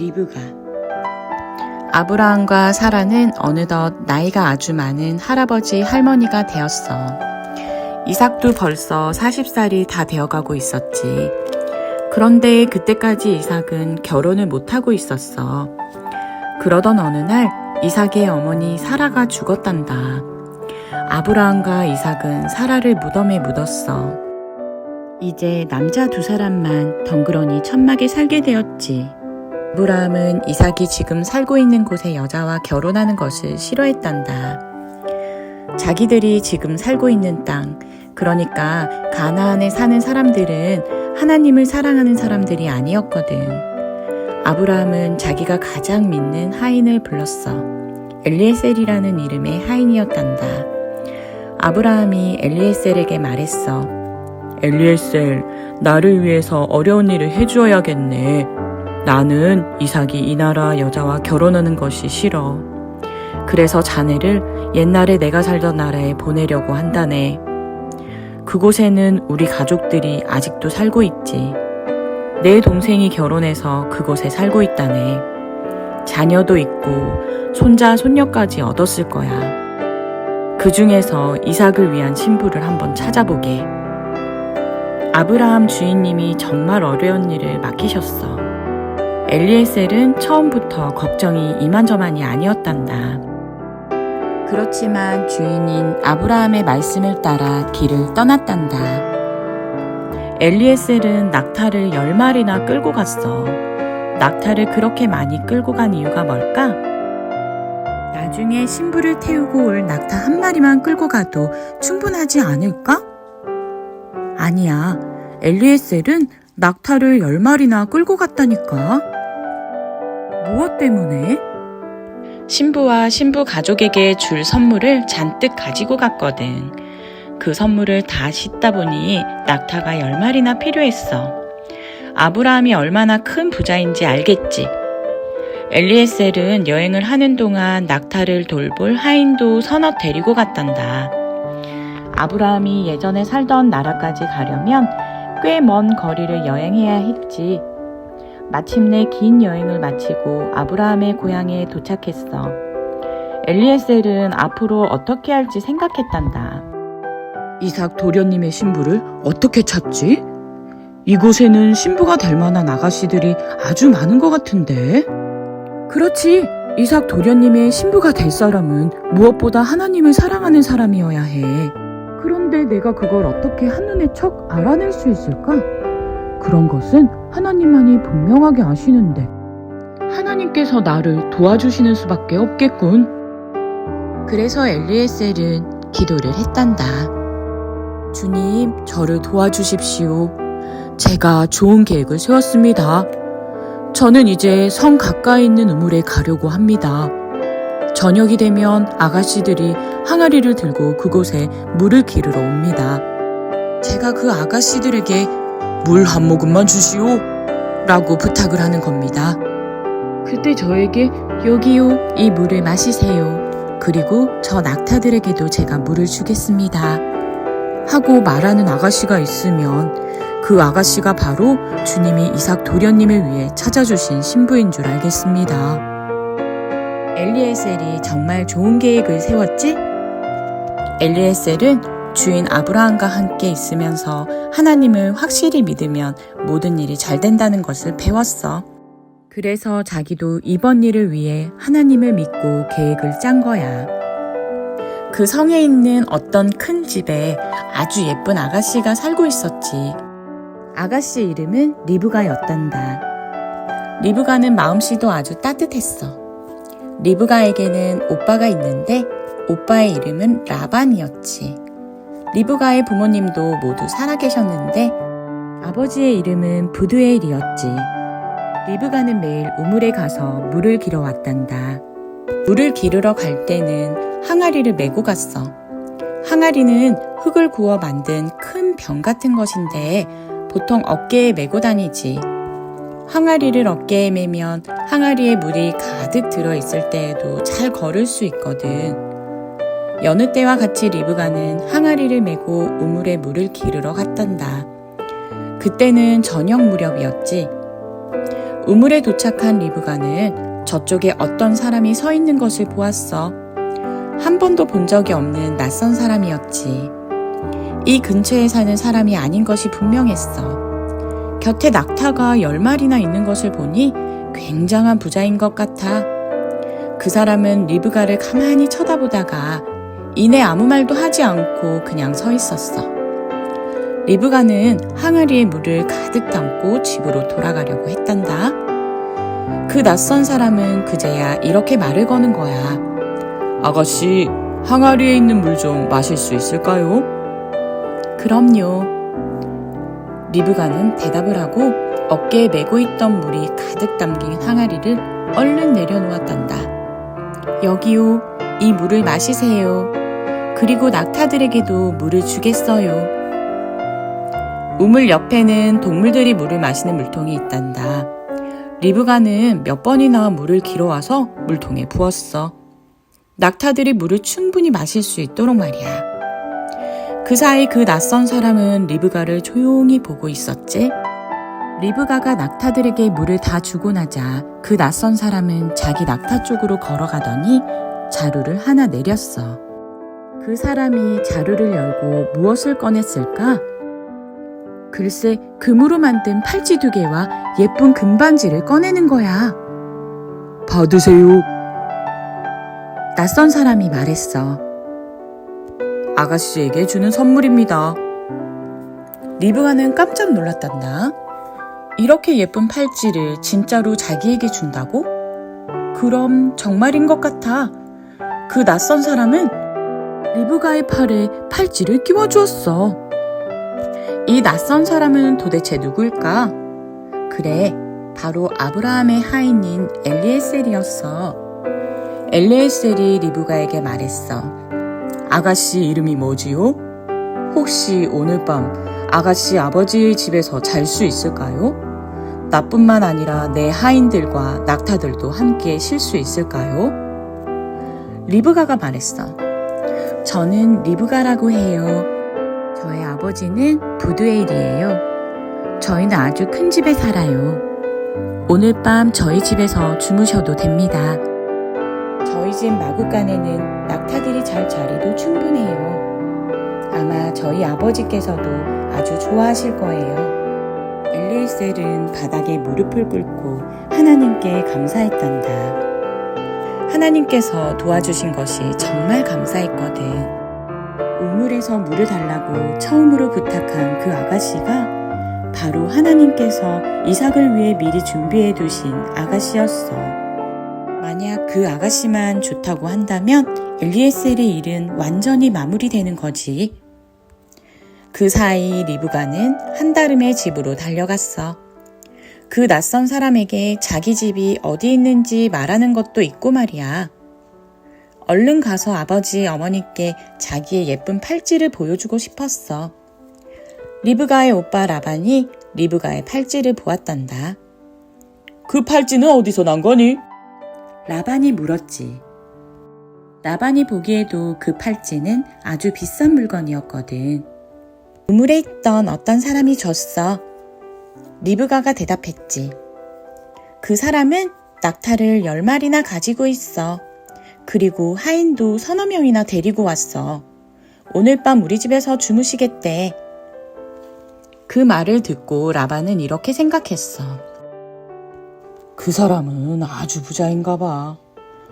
리브가. 아브라함과 사라는 어느덧 나이가 아주 많은 할아버지 할머니가 되었어. 이삭도 벌써 40살이 다 되어가고 있었지. 그런데 그때까지 이삭은 결혼을 못하고 있었어. 그러던 어느 날 이삭의 어머니 사라가 죽었단다. 아브라함과 이삭은 사라를 무덤에 묻었어. 이제 남자 2사람만 덩그러니 천막에 살게 되었지. 아브라함은 이삭이 지금 살고 있는 곳의 여자와 결혼하는 것을 싫어했단다. 자기들이 지금 살고 있는 땅, 그러니까 가나안에 사는 사람들은 하나님을 사랑하는 사람들이 아니었거든. 아브라함은 자기가 가장 믿는 하인을 불렀어. 엘리에셀이라는 이름의 하인이었단다. 아브라함이 엘리에셀에게 말했어. 엘리에셀, 나를 위해서 어려운 일을 해주어야겠네. 나는 이삭이 이 나라 여자와 결혼하는 것이 싫어. 그래서 자네를 옛날에 내가 살던 나라에 보내려고 한다네. 그곳에는 우리 가족들이 아직도 살고 있지. 내 동생이 결혼해서 그곳에 살고 있다네. 자녀도 있고 손자, 손녀까지 얻었을 거야. 그 중에서 이삭을 위한 신부를 한번 찾아보게. 아브라함 주인님이 정말 어려운 일을 맡기셨어. 엘리에셀은 처음부터 걱정이 이만저만이 아니었단다. 그렇지만 주인인 아브라함의 말씀을 따라 길을 떠났단다. 엘리에셀은 낙타를 10마리나 끌고 갔어. 낙타를 그렇게 많이 끌고 간 이유가 뭘까? 나중에 신부를 태우고 올 낙타 1마리만 끌고 가도 충분하지 않을까? 아니야. 엘리에셀은 낙타를 10마리나 끌고 갔다니까. 무엇 때문에? 신부와 신부 가족에게 줄 선물을 잔뜩 가지고 갔거든. 그 선물을 다 싣다 보니 낙타가 10마리나 필요했어. 아브라함이 얼마나 큰 부자인지 알겠지. 엘리에셀은 여행을 하는 동안 낙타를 돌볼 하인도 서너 데리고 갔단다. 아브라함이 예전에 살던 나라까지 가려면 꽤 먼 거리를 여행해야 했지. 마침내 긴 여행을 마치고 아브라함의 고향에 도착했어. 엘리에셀은 앞으로 어떻게 할지 생각했단다. 이삭 도련님의 신부를 어떻게 찾지? 이곳에는 신부가 될 만한 아가씨들이 아주 많은 것 같은데? 그렇지. 이삭 도련님의 신부가 될 사람은 무엇보다 하나님을 사랑하는 사람이어야 해. 그런데 내가 그걸 어떻게 한눈에 척 알아낼 수 있을까? 그런 것은 하나님만이 분명하게 아시는데 하나님께서 나를 도와주시는 수밖에 없겠군. 그래서 엘리에셀은 기도를 했단다. 주님, 저를 도와주십시오. 제가 좋은 계획을 세웠습니다. 저는 이제 성 가까이 있는 우물에 가려고 합니다. 저녁이 되면 아가씨들이 항아리를 들고 그곳에 물을 기르러 옵니다. 제가 그 아가씨들에게 물 한 모금만 주시오 라고 부탁을 하는 겁니다. 그때 저에게 여기요, 이 물을 마시세요. 그리고 저 낙타들에게도 제가 물을 주겠습니다 하고 말하는 아가씨가 있으면 그 아가씨가 바로 주님이 이삭 도련님을 위해 찾아주신 신부인 줄 알겠습니다. 엘리에셀이 정말 좋은 계획을 세웠지? 엘리에셀은 주인 아브라함과 함께 있으면서 하나님을 확실히 믿으면 모든 일이 잘 된다는 것을 배웠어. 그래서 자기도 이번 일을 위해 하나님을 믿고 계획을 짠 거야. 그 성에 있는 어떤 큰 집에 아주 예쁜 아가씨가 살고 있었지. 아가씨 이름은 리브가였단다. 리브가는 마음씨도 아주 따뜻했어. 리브가에게는 오빠가 있는데 오빠의 이름은 라반이었지. 리브가의 부모님도 모두 살아계셨는데 아버지의 이름은 부두엘이었지. 리브가는 매일 우물에 가서 물을 기러 왔단다. 물을 기르러 갈 때는 항아리를 메고 갔어. 항아리는 흙을 구워 만든 큰 병 같은 것인데 보통 어깨에 메고 다니지. 항아리를 어깨에 메면 항아리에 물이 가득 들어있을 때에도 잘 걸을 수 있거든. 여느 때와 같이 리브가는 항아리를 메고 우물에 물을 기르러 갔단다. 그때는 저녁 무렵이었지. 우물에 도착한 리브가는 저쪽에 어떤 사람이 서 있는 것을 보았어. 한 번도 본 적이 없는 낯선 사람이었지. 이 근처에 사는 사람이 아닌 것이 분명했어. 곁에 낙타가 10마리나 있는 것을 보니 굉장한 부자인 것 같아. 그 사람은 리브가를 가만히 쳐다보다가 이내 아무 말도 하지 않고 그냥 서 있었어. 리브가는 항아리에 물을 가득 담고 집으로 돌아가려고 했단다. 그 낯선 사람은 그제야 이렇게 말을 거는 거야. 아가씨, 항아리에 있는 물 좀 마실 수 있을까요? 그럼요. 리브가는 대답을 하고 어깨에 메고 있던 물이 가득 담긴 항아리를 얼른 내려놓았단다. 여기요, 이 물을 마시세요. 그리고 낙타들에게도 물을 주겠어요. 우물 옆에는 동물들이 물을 마시는 물통이 있단다. 리브가는 몇 번이나 물을 길어와서 물통에 부었어. 낙타들이 물을 충분히 마실 수 있도록 말이야. 그 사이 그 낯선 사람은 리브가를 조용히 보고 있었지. 리브가가 낙타들에게 물을 다 주고 나자 그 낯선 사람은 자기 낙타 쪽으로 걸어가더니 자루를 하나 내렸어. 그 사람이 자루를 열고 무엇을 꺼냈을까? 글쎄, 금으로 만든 팔찌 2개와 예쁜 금반지를 꺼내는 거야. 받으세요. 낯선 사람이 말했어. 아가씨에게 주는 선물입니다. 리브가는 깜짝 놀랐단다. 이렇게 예쁜 팔찌를 진짜로 자기에게 준다고? 그럼 정말인 것 같아. 그 낯선 사람은 리브가의 팔에 팔찌를 끼워주었어. 이 낯선 사람은 도대체 누굴까? 그래, 바로 아브라함의 하인인 엘리에셀이었어. 엘리에셀이 리브가에게 말했어. 아가씨 이름이 뭐지요? 혹시 오늘 밤 아가씨 아버지의 집에서 잘 수 있을까요? 나뿐만 아니라 내 하인들과 낙타들도 함께 쉴 수 있을까요? 리브가가 말했어. 저는 리브가라고 해요. 저의 아버지는 부두엘이에요. 저희는 아주 큰 집에 살아요. 오늘 밤 저희 집에서 주무셔도 됩니다. 저희 집 마구간에는 낙타들이 잘 자리도 충분해요. 아마 저희 아버지께서도 아주 좋아하실 거예요. 엘리에셀은 바닥에 무릎을 꿇고 하나님께 감사했단다. 하나님께서 도와주신 것이 정말 감사했거든. 우물에서 물을 달라고 처음으로 부탁한 그 아가씨가 바로 하나님께서 이삭을 위해 미리 준비해 두신 아가씨였어. 만약 그 아가씨만 좋다고 한다면 엘리에셀의 일은 완전히 마무리되는 거지. 그 사이 리브가는 한다름의 집으로 달려갔어. 그 낯선 사람에게 자기 집이 어디 있는지 말하는 것도 있고 말이야. 얼른 가서 아버지 어머니께 자기의 예쁜 팔찌를 보여주고 싶었어. 리브가의 오빠 라반이 리브가의 팔찌를 보았단다. 그 팔찌는 어디서 난 거니? 라반이 물었지. 라반이 보기에도 그 팔찌는 아주 비싼 물건이었거든. 우물에 있던 어떤 사람이 줬어. 리브가가 대답했지. 그 사람은 낙타를 10마리나 가지고 있어. 그리고 하인도 3~4명이나 데리고 왔어. 오늘 밤 우리 집에서 주무시겠대. 그 말을 듣고 라반은 이렇게 생각했어. 그 사람은 아주 부자인가 봐.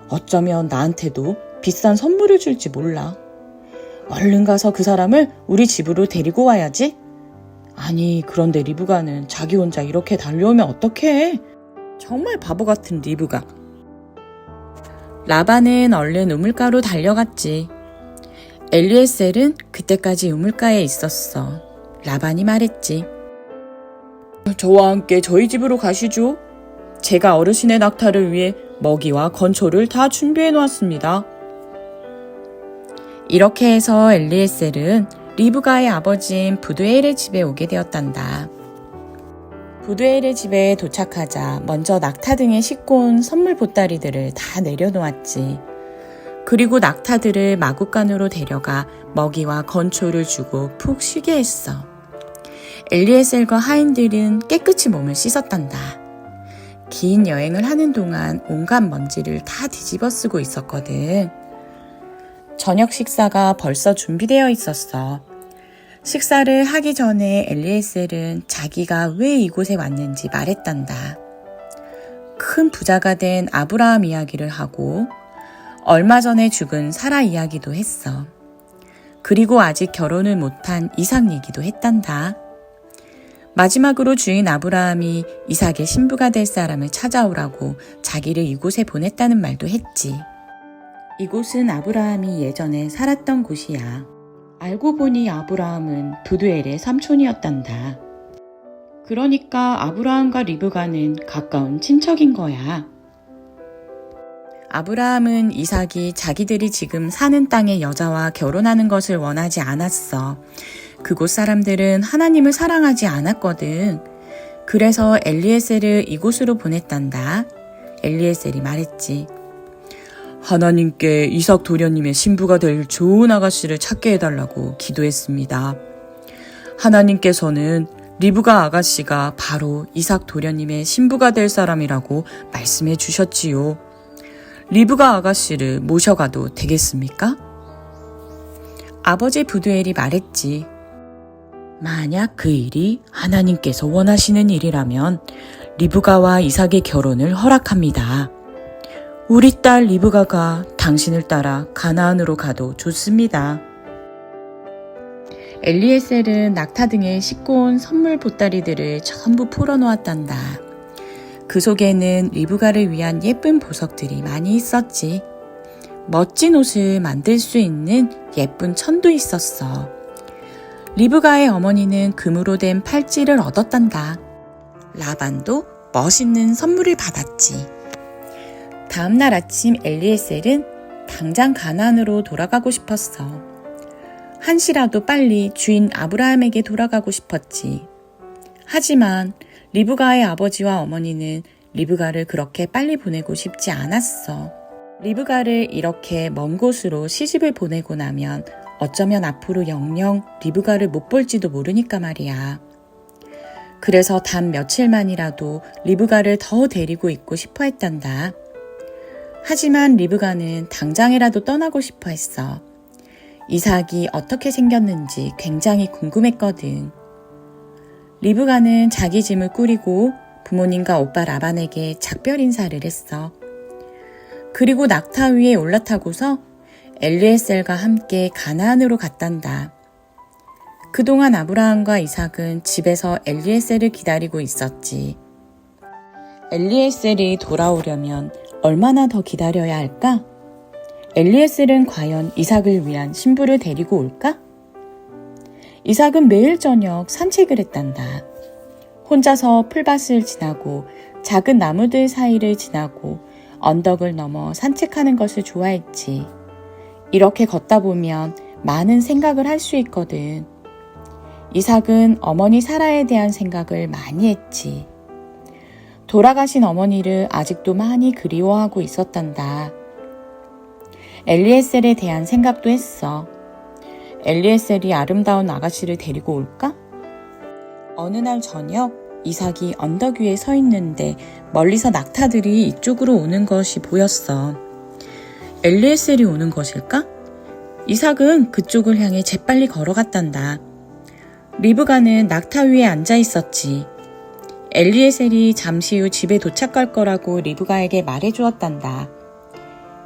어쩌면 나한테도 비싼 선물을 줄지 몰라. 얼른 가서 그 사람을 우리 집으로 데리고 와야지. 아니, 그런데 리브가는 자기 혼자 이렇게 달려오면 어떡해? 정말 바보 같은 리브가. 라반은 얼른 우물가로 달려갔지. 엘리에셀은 그때까지 우물가에 있었어. 라반이 말했지. 저와 함께 저희 집으로 가시죠. 제가 어르신의 낙타를 위해 먹이와 건초를 다 준비해 놓았습니다. 이렇게 해서 엘리에셀은 리브가의 아버지인 부두엘의 집에 오게 되었단다. 부두엘의 집에 도착하자 먼저 낙타 등에 싣고 온 선물 보따리들을 다 내려놓았지. 그리고 낙타들을 마구간으로 데려가 먹이와 건초를 주고 푹 쉬게 했어. 엘리에셀과 하인들은 깨끗이 몸을 씻었단다. 긴 여행을 하는 동안 온갖 먼지를 다 뒤집어 쓰고 있었거든. 저녁 식사가 벌써 준비되어 있었어. 식사를 하기 전에 엘리에셀은 자기가 왜 이곳에 왔는지 말했단다. 큰 부자가 된 아브라함 이야기를 하고 얼마 전에 죽은 사라 이야기도 했어. 그리고 아직 결혼을 못한 이삭 얘기도 했단다. 마지막으로 주인 아브라함이 이삭의 신부가 될 사람을 찾아오라고 자기를 이곳에 보냈다는 말도 했지. 이곳은 아브라함이 예전에 살았던 곳이야. 알고 보니 아브라함은 부두엘의 삼촌이었단다. 그러니까 아브라함과 리브가는 가까운 친척인 거야. 아브라함은 이삭이 자기들이 지금 사는 땅의 여자와 결혼하는 것을 원하지 않았어. 그곳 사람들은 하나님을 사랑하지 않았거든. 그래서 엘리에셀을 이곳으로 보냈단다. 엘리에셀이 말했지. 하나님께 이삭 도련님의 신부가 될 좋은 아가씨를 찾게 해달라고 기도했습니다. 하나님께서는 리브가 아가씨가 바로 이삭 도련님의 신부가 될 사람이라고 말씀해 주셨지요. 리브가 아가씨를 모셔가도 되겠습니까? 아버지 부두엘이 말했지. 만약 그 일이 하나님께서 원하시는 일이라면 리브가와 이삭의 결혼을 허락합니다. 우리 딸 리브가가 당신을 따라 가나안으로 가도 좋습니다. 엘리에셀은 낙타 등에 싣고 온 선물 보따리들을 전부 풀어놓았단다. 그 속에는 리브가를 위한 예쁜 보석들이 많이 있었지. 멋진 옷을 만들 수 있는 예쁜 천도 있었어. 리브가의 어머니는 금으로 된 팔찌를 얻었단다. 라반도 멋있는 선물을 받았지. 다음날 아침 엘리에셀은 당장 가나안으로 돌아가고 싶었어. 한시라도 빨리 주인 아브라함에게 돌아가고 싶었지. 하지만 리브가의 아버지와 어머니는 리브가를 그렇게 빨리 보내고 싶지 않았어. 리브가를 이렇게 먼 곳으로 시집을 보내고 나면 어쩌면 앞으로 영영 리브가를 못 볼지도 모르니까 말이야. 그래서 단 며칠만이라도 리브가를 더 데리고 있고 싶어 했단다. 하지만 리브가는 당장이라도 떠나고 싶어 했어. 이삭이 어떻게 생겼는지 굉장히 궁금했거든. 리브가는 자기 짐을 꾸리고 부모님과 오빠 라반에게 작별 인사를 했어. 그리고 낙타 위에 올라타고서 엘리에셀과 함께 가나안으로 갔단다. 그동안 아브라함과 이삭은 집에서 엘리에셀을 기다리고 있었지. 엘리에셀이 돌아오려면 얼마나 더 기다려야 할까? 엘리에셀은 과연 이삭을 위한 신부를 데리고 올까? 이삭은 매일 저녁 산책을 했단다. 혼자서 풀밭을 지나고 작은 나무들 사이를 지나고 언덕을 넘어 산책하는 것을 좋아했지. 이렇게 걷다 보면 많은 생각을 할 수 있거든. 이삭은 어머니 사라에 대한 생각을 많이 했지. 돌아가신 어머니를 아직도 많이 그리워하고 있었단다. 엘리에셀에 대한 생각도 했어. 엘리에셀이 아름다운 아가씨를 데리고 올까? 어느 날 저녁 이삭이 언덕 위에 서 있는데 멀리서 낙타들이 이쪽으로 오는 것이 보였어. 엘리에셀이 오는 것일까? 이삭은 그쪽을 향해 재빨리 걸어갔단다. 리브가는 낙타 위에 앉아 있었지. 엘리에셀이 잠시 후 집에 도착할 거라고 리브가에게 말해주었단다.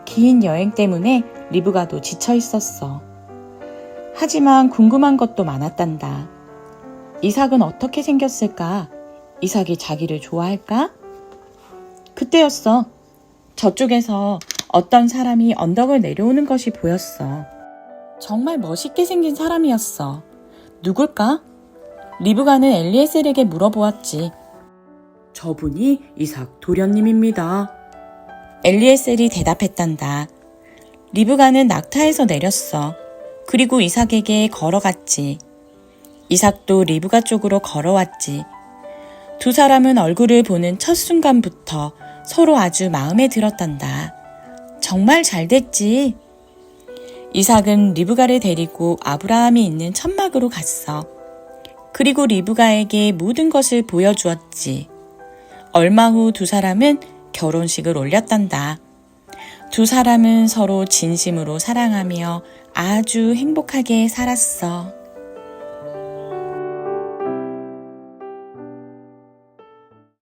긴 여행 때문에 리브가도 지쳐 있었어. 하지만 궁금한 것도 많았단다. 이삭은 어떻게 생겼을까? 이삭이 자기를 좋아할까? 그때였어. 저쪽에서 어떤 사람이 언덕을 내려오는 것이 보였어. 정말 멋있게 생긴 사람이었어. 누굴까? 리브가는 엘리에셀에게 물어보았지. 저분이 이삭 도련님입니다. 엘리에셀이 대답했단다. 리브가는 낙타에서 내렸어. 그리고 이삭에게 걸어갔지. 이삭도 리브가 쪽으로 걸어왔지. 두 사람은 얼굴을 보는 첫 순간부터 서로 아주 마음에 들었단다. 정말 잘 됐지. 이삭은 리브가를 데리고 아브라함이 있는 천막으로 갔어. 그리고 리브가에게 모든 것을 보여주었지. 얼마 후 두 사람은 결혼식을 올렸단다. 두 사람은 서로 진심으로 사랑하며 아주 행복하게 살았어.